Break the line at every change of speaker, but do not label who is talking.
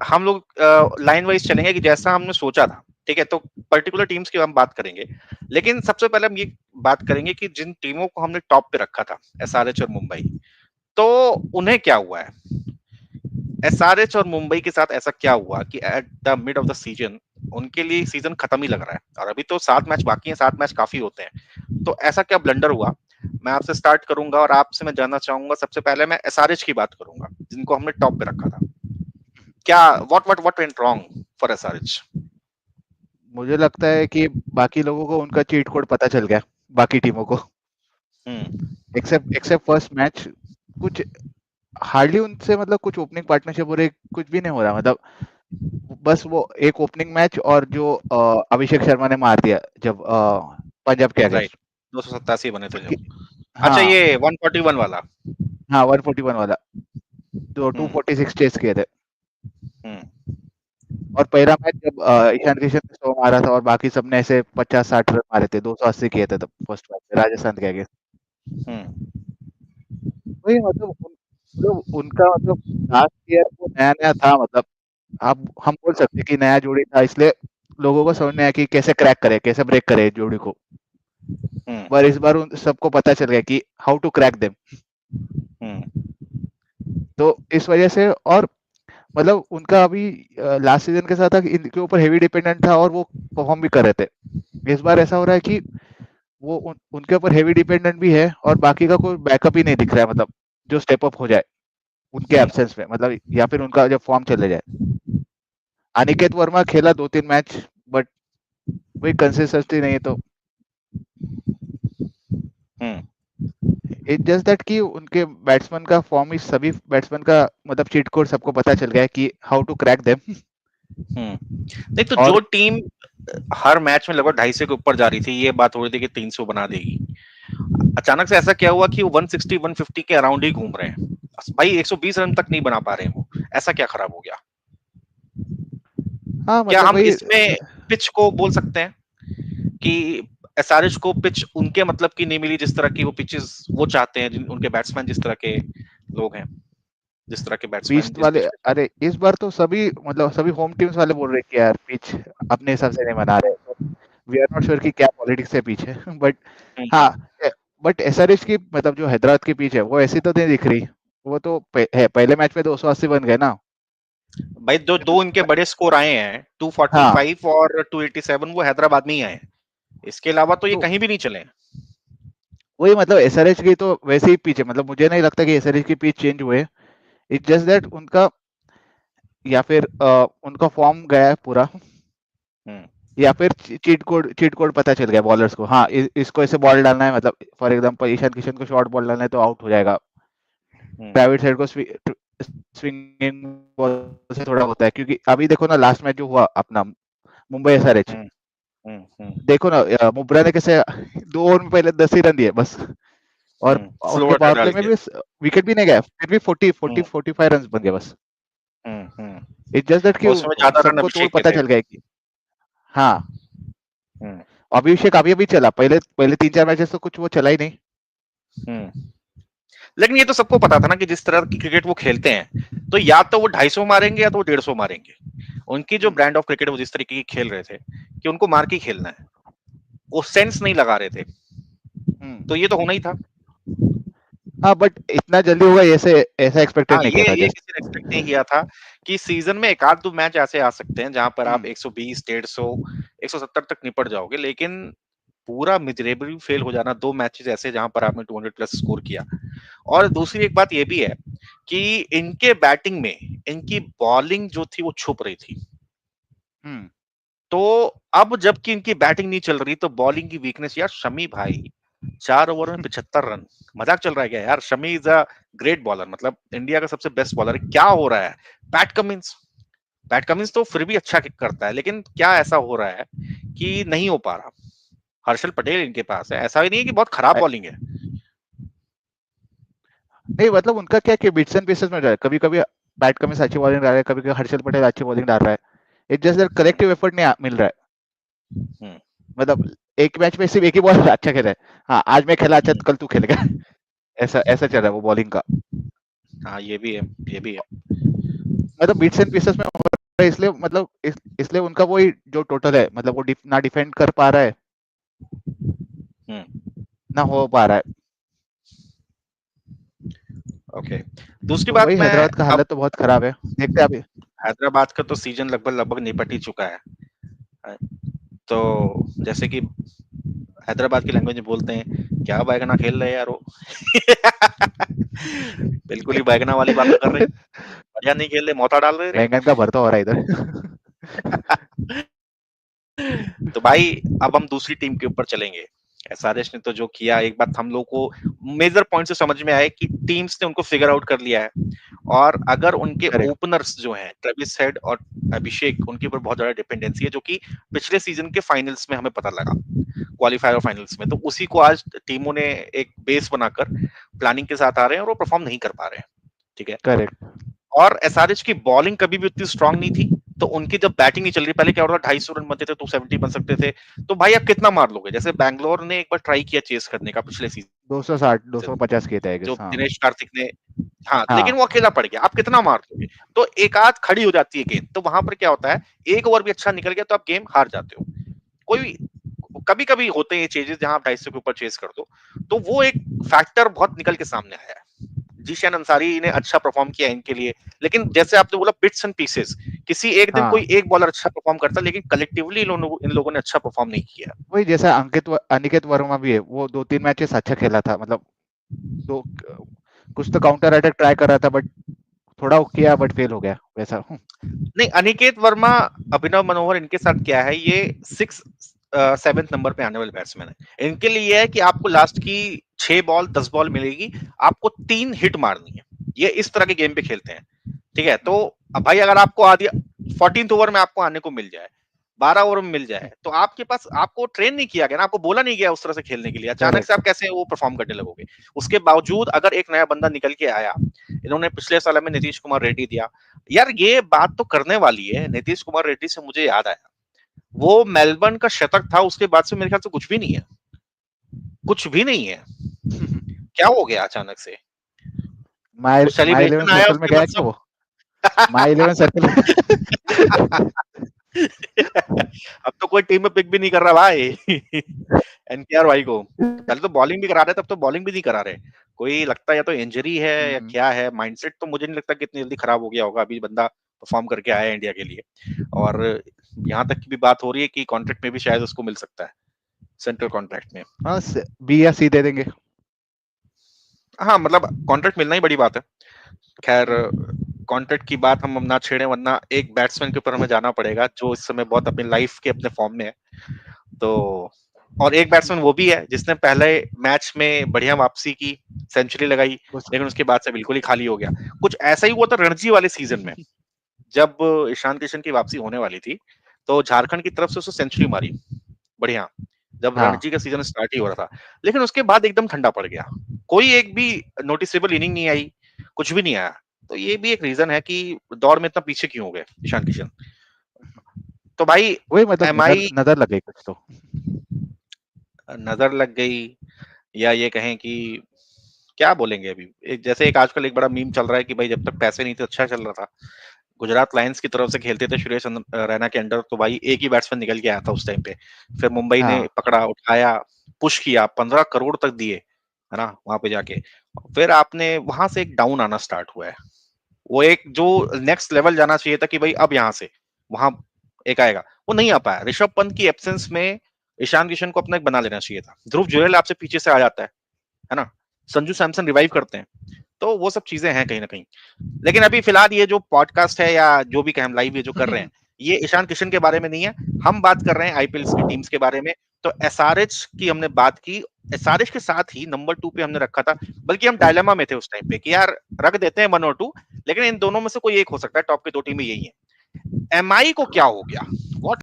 हम लोग line wise चलेंगे कि जैसा हमने सोचा था, ठीक है, तो पर्टिकुलर टीम्स की हम बात करेंगे, लेकिन सबसे पहले हम ये बात करेंगे कि जिन टीमों को हमने टॉप पे रखा था, एसआरएच और मुंबई, तो उन्हें क्या हुआ है। एसआरएच और मुंबई के साथ ऐसा क्या हुआ कि at the mid of the season उनके लिए सीजन खत्म ही लग रहा है, और अभी तो 7 मैच बाकी हैं, 7 मैच काफी होते हैं, तो ऐसा क्या ब्लंडर हुआ। मैं आपसे स्टार्ट करूंगा और आपसे मैं जानना चाहूंगा, सबसे पहले मैं एसआरएच की बात करूंगा, जिनको हमने टॉप पे रखा था। क्या what went wrong for SRH.
मुझे लगता है कि बाकी लोगों को उनका चीट कोड पता चल गया, बाकी टीमों को,
हम्म
एक्सेप्ट एक्सेप्ट फर्स्ट मैच। कुछ हार्डली उनसे मतलब कुछ ओपनिंग पार्टनरशिप हो रही, कुछ भी नहीं हो रहा, मतलब बस वो एक ओपनिंग मैच और जो अभिषेक शर्मा ने मार दिया जब पंजाब के
राइट,
अगेंस्ट।
287 बने थे
कि
जब। अच्छा,
हाँ,
ये 141 वाला।
हाँ 141 वाला, जो
हम्म
246 चेस किए थे।
हम्म
और पहला मैच जब ईशान किशन ने 100 मारा था और बाकी सबने ऐसे 50-60 रन मारे थे, 280 किए थे तब फर्स्ट मैच में राजस्थान के आगे।
हम्म
वही मतलब मतलब उनका मतलब लास्ट ईयर वो नया नया था, मतलब आप हम बोल सकते हैं कि नया जोड़ी था, इसलिए लोगों को समझ में आया कि कैसे क्रैक करे, कैसे ब्रेक करे इस जोड़ी को।
हम्म
पर इस बार उन सबको पता चल गया कि हाउ टू क्रैक देम।
हम्म
तो इस वजह से, और मतलब उनका अभी लास्ट सीजन के साथ था कि इनके ऊपर हेवी डिपेंडेंट था और वो परफॉर्म भी कर रहे थे। इस बार ऐसा हो रहा है कि वो उनके ऊपर हेवी डिपेंडेंट भी है और बाकी का कोई बैकअप ही नहीं दिख रहा है, मतलब जो स्टेप अप हो जाए उनके
हम्म
एब्सेंस में, मतलब या फिर उनका जब फॉर्म चले जाए। अनिकेत वर्मा खेला 2-3 मैच, बट वही कंसिस्टेंसी नहीं है, तो
हम्म
इट जस्ट दैट कि उनके बैट्समैन का फॉर्म, इस सभी बैट्समैन का मतलब चीट कोड सबको पता चल गया है कि हाउ टू क्रैक देम।
नहीं तो जो
और
टीम हर मैच में लगभग 250 के ऊपर जा रही थी, ये बात हो रही थी कि 300 बना देगी, अचानक से ऐसा क्या हुआ कि वो 160 150 के अराउंड ही घूम रहे हैं। भाई 120 रन तक नहीं बना पा रहे हैं वो, ऐसा क्या खराब हो गया।
हाँ
क्या
मतलब
हम
वही,
इसमें पिच को बोल सकते हैं कि एसआरएच को पिच उनके मतलब की नहीं मिली, जिस तरह की वो पिचेस वो चाहते हैं, उनके बैट्समैन जिस तरह के लोग हैं, जिस तरह के बैट्समैन
बीस्ट
इस
वाले,
पिच पे।
अरे इस बार तो सभी मतलब सभी होम टीम्स वाले बोल रहे हैं कि यार पिच अपने हिसाब से नहीं बना रहे, वी आर नॉट श्योर कि क्या पॉलिटिक्स है पीछे। बट हाँ,
हम्म।
बट एसआरएच की मतलब जो हैदराबाद की पिच है वो ऐसी तो नहीं दिख रही। वो तो है, पहले मैच में 280 बन गए ना।
भाई जो दो इनके बड़े स्कोर आए हैं,
हाँ
245 और 287, वो हैदराबाद में ही आए हैं, इसके अलावा तो ये
तो
कहीं भी नहीं चले।
वही मतलब एसआरएच की तो वैसे ही पिच है, मतलब मुझे नहीं लगता कि एसआरएच की पिच चेंज हुए। इट्स जस्ट दैट उनका, या फिर उनका फॉर्म गया है पूरा,
हम्म
या फिर चीट कोड पता चल गया बॉलर्स को। हाँ, इसको ऐसे बॉल डालना है, मतलब फॉर एग्जांपल ईशान किशन को शॉर्ट बॉल डालना है तो आउट हो जाएगा।
हम्म
प्राइवेट साइड को स्विंगिंग बॉल से थोड़ा होता है, क्योंकि अभी देखो ना लास्ट मैच जो हुआ अपना मुंबई एसआरएच,
हम्म
देखो ना मुब्रा ने कैसे 2 ओवर में पहले 10 ही रन दिए बस, और उसके
स्लोअर
पावर
डाल
प्ले में
के।
भी विकेट भी नहीं गया, फिर भी 40
हम्म
45 रन बन गए बस।
हम्म।
इट्स जस्ट दैट कि
और उसमें ज्यादा रन
सबको तोड़
अभिषेक के
पता
थे।
चल गया है कि हाँ,
हम्म
अभिषेक अभी अभी चला, पहले पहले 3-4 मैचेस तो कुछ वो चला ही नहीं।
हम्म। लेकिन ये तो सबको पता था ना कि जिस तरह की क्रिकेट वो खेलते हैं, तो या तो वो 250 मारेंगे या तो वो 150 मारेंगे। उनकी जो
हम्म,
ब्रांड ऑफ क्रिकेट वो जिस तरीके की खेल रहे थे कि उनको मार के ही खेलना है, वो सेंस नहीं लगा रहे थे, तो
हम्म।
ये तो होना ही था।
हाँ बट इतना जल्दी होगा ऐसे, ऐसा एक्सपेक्टेड
हाँ,
नहीं किया था
ये
जस्ट।
किसी ने एक्सपेक्ट नहीं किया था कि सीजन में एक आध दो मैच ऐसे आ सकते हैं जहां पर आप
हम्म
120 150 170 तक निपट जाओगे, लेकिन पूरा मिजरेबली फेल हो जाना, 2 मैचेस ऐसे जहां पर आपने 200 प्लस स्कोर किया। और दूसरी एक बात ये भी है कि इनके बैटिंग में इनकी बॉलिंग जो थी वो छुप रही थी,
हम्म।
तो अब जबकि इनकी बैटिंग नहीं चल रही तो बॉलिंग की वीकनेस। यार शमी भाई 4 ओवर में 75 रन, मजाक चल रहा है क्या यार। Shami is a great bowler, मतलब इंडिया का सबसे बेस्ट बॉलर है, क्या हो रहा है। पैट कमिंस पैट कमिंस तो फिर भी अच्छा किक करता है, लेकिन क्या ऐसा हो रहा है कि नहीं हो पा रहा। हर्षल पटेल इनके पास है, ऐसा भी नहीं है कि बहुत खराब बॉलिंग है।
नहीं मतलब उनका क्या कि बिट्स एंड पीसेस में रहा है, कभी कभी बैट कमिंस अच्छी बॉलिंग डाल रहा है, कभी कभी हर्षल पटेल अच्छी बॉलिंग डाल रहा है। It just that collective effort नहीं मिल रहा है।
हम्म,
मतलब एक मैच में सिर्फ एक ही बॉल अच्छा खेला है, हाँ आज मैं खेला अच्छा तो कल तू खेलेगा। ऐसा ऐसा चल रहा है वो बॉलिंग का।
हाँ ये भी है, ये भी है।
मतलब बिट्स एंड पीसेस में हो रहा है, इसलिए मतलब इसलिए उनका वही जो टोटल है, मतलब वो ना डिफेंड कर पा रहा है ना हो पा रहा है।
ओके, दूसरी
तो
बात
वही
मैं
हैदराबाद का
अब
हालत तो बहुत खराब है, देखते हैं अभी।
हैदराबाद का तो सीजन लगभग निपट ही चुका है। तो जैसे कि हैदराबाद की लैंग्वेज में बोलते हैं, क्या बैगना खेल रहे यार वो। बिल्कुल ही बैगना वाली बातें कर रहे हैं, बढ़िया नहीं खेल रहे, मौता डाल रहे रे।
बैंगन का भरता हो रहा है इधर।
तो भाई अब हम दूसरी टीम के ऊपर चलेंगे। एसआरएच ने तो जो किया, एक बात हम लोग को मेजर पॉइंट से समझ में आया कि टीम्स ने उनको फिगर आउट कर लिया है, और अगर उनके
करेक्ट।
ओपनर्स जो हैं ट्रेविस हेड और अभिषेक, उनके ऊपर बहुत ज्यादा डिपेंडेंसी है, जो कि पिछले सीजन के फाइनल्स में हमें पता लगा, क्वालिफायर और फाइनल्स में। तो उसी को आज टीमों ने एक बेस बनाकर प्लानिंग के साथ आ रहे हैं और वो परफॉर्म नहीं कर पा रहे हैं। ठीक है,
करेक्ट।
और एसआरएच की बॉलिंग कभी भी उतनी स्ट्रांग नहीं थी, तो उनकी जब बैटिंग नहीं चल रही, पहले क्या होता था 250 रन बनते थे, 270 बन सकते थे, तो भाई आप कितना मार लोगे। जैसे बैंगलोर ने एक बार ट्राई किया चेस करने का पिछले सीजन,
260 250 किए थे आई
जो
गेस। हाँ
दिनेश कार्तिक ने, हाँ, लेकिन
हाँ।
वो अकेला पड़ गया, आप कितना मार दोगे। तो एक आध खड़ी हो जाती है गेंद, तो वहां पर क्या होता है, एक ओवर भी अच्छा निकल गया तो आप गेम हार जाते हो। कोई कभी कभी होते हैं चेजेस जहां आप 250 के ऊपर चेस कर दो, तो वो एक फैक्टर बहुत निकल के सामने आया है। जीशान अंसारी ने अच्छा परफॉर्म किया इनके लिए, लेकिन जैसे आपने बोला बिट्स एंड पीसेस, किसी एक दिन
हाँ
कोई एक बॉलर अच्छा परफॉर्म करता, लेकिन कलेक्टिवली इन लोगों ने अच्छा परफॉर्म नहीं किया।
वही, जैसा अनिकेत वर्मा भी है, वो 2-3 मैचेस अच्छा खेला था, मतलब दो कुछ तो काउंटर अटैक ट्राई कर रहा था, बट थोड़ा वो किया बट फेल हो गया वैसा।
नहीं, अनिकेत वर्मा, अभिनव मनोहर, इनके साथ क्या है, ये 7th नंबर पे आने वाले बैट्समैन है। इनके लिए यह है कि आपको लास्ट की 6 बॉल 10 बॉल मिलेगी, आपको 3 हिट मारनी है। ये इस तरह के गेम पे खेलते हैं। ठीक है, तो अब भाई अगर आपको आधी 14th ओवर में आपको आने को मिल जाए, 12 ओवर में मिल जाए, तो आपके पास, आपको ट्रेन नहीं किया गया ना, आपको बोला नहीं गया उस तरह से खेलने के लिए, अचानक से
करेक्ट।
आप कैसे वो परफॉर्म करने लगोगे। उसके बावजूद अगर एक नया बंदा निकल के आया, इन्होंने पिछले साल में नीतीश कुमार रेड्डी दिया। यार ये बात तो करने वाली है, नीतीश कुमार रेड्डी से मुझे याद आया, वो मेलबर्न का शतक था, उसके बाद से मेरे ख्याल से कुछ भी नहीं है, कुछ भी नहीं है। क्या हो गया अचानक से,
माई
वो
माई इलेवन
सेलिब्रेशन आया
सर्कल में
उसके
गया
बाद
क्या
सब।
वो? माई इलेवन सर्कल।
अब तो कोई टीम में पिक भी नहीं कर रहा भाई। एनकेआर भाई को पहले तो बॉलिंग भी करा रहे, तब तो बॉलिंग भी नहीं करा रहे। कोई लगता है या तो इंजरी है या क्या है, माइंडसेट तो मुझे नहीं लगता कि इतनी जल्दी खराब हो गया होगा। अभी बंदा परफॉर्म करके आया है इंडिया के लिए, और यहाँ तक की भी बात हो रही है कि कॉन्ट्रैक्ट में भी शायद उसको मिल सकता है, सेंट्रल कॉन्ट्रैक्ट में।
हाँ, बी या सी दे देंगे।
हाँ, मतलब कॉन्ट्रैक्ट मिलना ही बड़ी बात है। खैर, कॉन्ट्रैक्ट की बात हम ना छेड़े, वरना एक बैट्समैन के ऊपर हमें जाना पड़ेगा जो इस समय बहुत अपनी लाइफ के अपने फॉर्म में है। तो और एक बैट्समैन वो भी है जिसने पहले मैच में बढ़िया वापसी की, सेंचुरी लगाई, लेकिन उसके बाद से बिल्कुल ही खाली हो गया। कुछ ऐसा ही हुआ था रणजी वाले सीजन में, जब ईशान किशन की वापसी होने वाली थी, तो झारखंड की तरफ से उसने सेंचुरी मारी बढ़िया, जब
हाँ।
रणजी का सीजन स्टार्ट ही हो रहा था। लेकिन उसके बाद एकदम ठंडा पड़ गया, कोई एक भी नोटिसेबल इनिंग नहीं आई, कुछ भी नहीं आया। तो ये भी एक रीजन है कि दौड़ में इतना पीछे क्यों हो गए ईशान किशन। तो भाई
वही, मतलब नजर
एमआई
नजर लगे कुछ तो।
नजर लग गई, या ये कहें कि क्या बोलेंगे अभी, जैसे एक आजकल एक बड़ा मीम चल रहा है कि भाई जब तक पैसे नहीं थे अच्छा चल रहा था। गुजरात लायंस की तरफ से खेलते थे सुरेश रैना के अंडर, तो भाई एक ही बैट्समैन निकल के आया था उस टाइम पे। फिर मुंबई ने
हाँ
पकड़ा, उठाया, पुश किया, 15 करोड़ तक दिए, है ना, वहां पे जाके। फिर आपने वहां से एक डाउन आना स्टार्ट हुआ है। वो एक जो नेक्स्ट लेवल जाना चाहिए था कि भाई अब यहाँ से वहां एक आएगा, वो नहीं आ पाया। ऋषभ पंत की एब्सेंस में ईशान किशन को अपना एक बना लेना चाहिए था। ध्रुव जुरैल आपसे पीछे से आ जाता है ना, संजू सैमसन रिवाइव करते हैं। तो वो सब चीजें हैं कहीं ना कहीं। लेकिन अभी फिलहाल ये जो पॉडकास्ट है या जो भी हम लाइव ये जो कर रहे हैं, ये ईशान किशन के बारे में नहीं है। हम बात कर रहे हैं आईपीएल की टीम्स के बारे में। तो एसआरएच की हमने बात की, एसआरएच के साथ ही नंबर 2 पे हमने रखा था, बल्कि हम डायलेमा में थे उस टाइम पे कि यार रख देते हैं 1 और 2, लेकिन इन दोनों में से कोई एक हो सकता है, टॉप की 2 टीमें यही है। एमआई को क्या हो गया, व्हाट